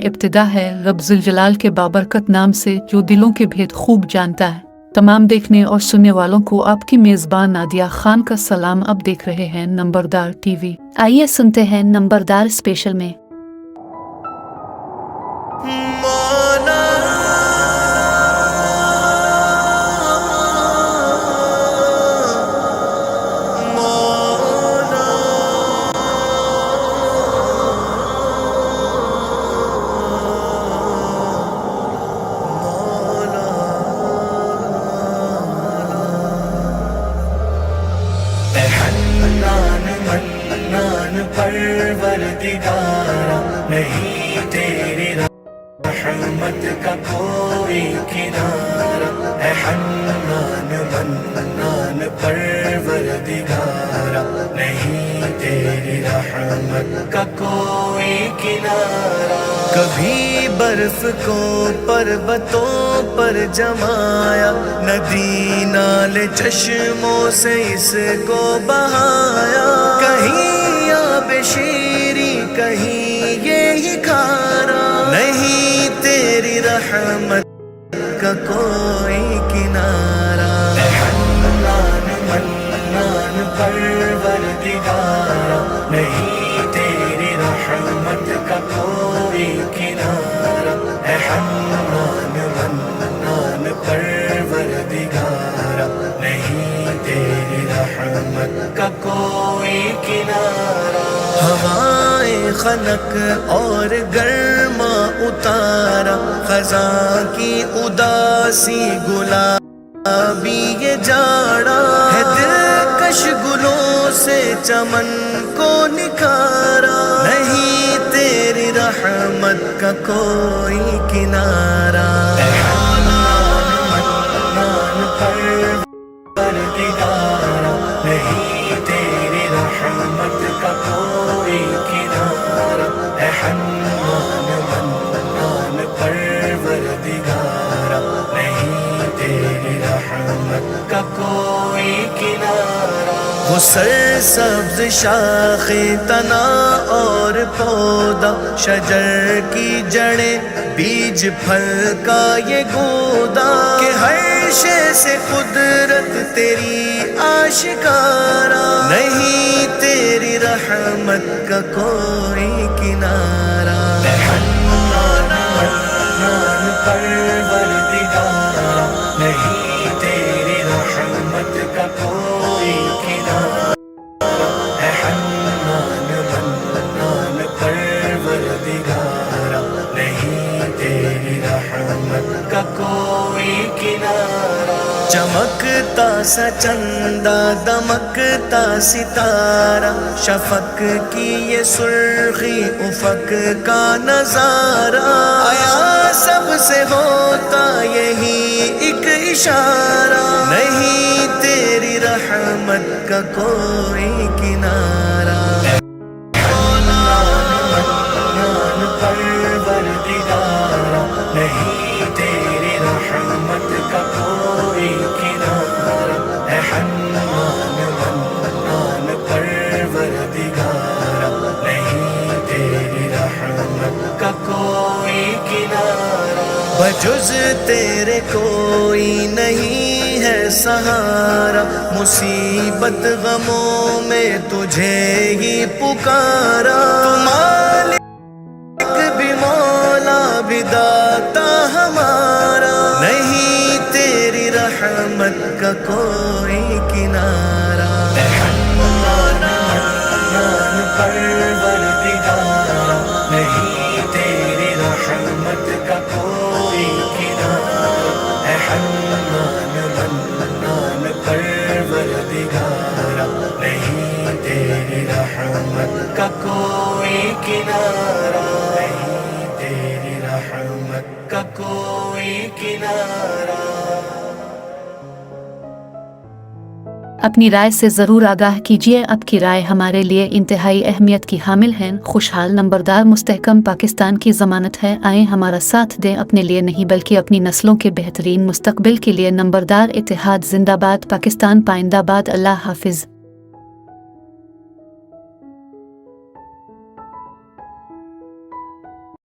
ابتدا ہے رب ذوالجلال کے بابرکت نام سے جو دلوں کے بھید خوب جانتا ہے۔ تمام دیکھنے اور سننے والوں کو آپ کی میزبان نادیہ خان کا سلام۔ اب دیکھ رہے ہیں نمبردار ٹی وی۔ آئیے سنتے ہیں نمبردار اسپیشل میں۔ پروردگارا نہیں تیری رحمت کا کوئی کنارہ، اے حنان منان پروردگارا نہیں تیری رحمت کا کوئی کنارہ۔ کبھی برف کو پربتوں پر جمایا، ندی نالے چشموں سے اس کو بہایا، کہیں آب شیری کہیں یہ کھارا، نہیں تیری رحمت کا کوئی کنارہ۔ اے حنان منان پروردگارا نہیں تیری رحمت کا کوئی کنارہ، اے حنان منان پروردگارا نہیں تیری رحمت کا کوئی کنارہ۔ ہوائیں خنک اور گرما اتارا، خزاں کی اداسی گلابی یہ جاڑا، ہے دلکش گلوں سے چمن کو نکھارا، نہیں تیری رحمت کا کوئی کنارہ۔ اے حنان منان پروردگارا نہیں تیری رحمت کا کوئی کنارہ، اے حنان منان پروردگارا نہیں تیری رحمت کا کوئی کنارہ۔ وہ سرسبز شاخ تنا اور پودا، شجر کی جڑیں بیج پھل کا یہ گودا، کہ ہر شے سے قدرت تیری آشکارا، نہیں تیری رحمت کا کوئی کنارہ۔ اے حنان منان پروردگارا نہیں تیری رحمت کا کوئی کنارہ، اے حنان منان پروردگارا نہیں تیری رحمت کا کوئی کنارہ۔ چمکتا سا چندہ دمکتا ستارہ، شفق کی یہ سرخی افق کا نظارہ، آیا سب سے ہوتا یہی ایک اشارہ، نہیں تیری رحمت کا کوئی کنارہ۔ پروردگارا نہیں تیری رحمت کا کوئی کنارہ، اے حنان منان پروردگارا نہیں تیری رحمت کا کوئی کنارہ۔ بجز تیرے کوئی نہیں ہے سہارا، مصیبت غموں میں تجھے ہی پکارا، تمہارے بھی مولا بھی داتا ہمارا، نہیں تیری رحمت کا کوئی کنارہ۔ اے حنان منان پروردگارا نہیں تیری رحمت کا کوئی کنارہ، اے حنان منان پروردگارا نہیں تیری رحمت کا کوئی کنارہ، نہیں تیری رحمت کا کوئی کنارہ۔ اپنی رائے سے ضرور آگاہ کیجیے، آپ کی رائے ہمارے لیے انتہائی اہمیت کی حامل ہیں۔ خوشحال نمبردار مستحکم پاکستان کی ضمانت ہے، آئیں ہمارا ساتھ دیں، اپنے لیے نہیں بلکہ اپنی نسلوں کے بہترین مستقبل کے لیے۔ نمبردار اتحاد زندہ باد، پاکستان پائندہ باد۔ اللہ حافظ۔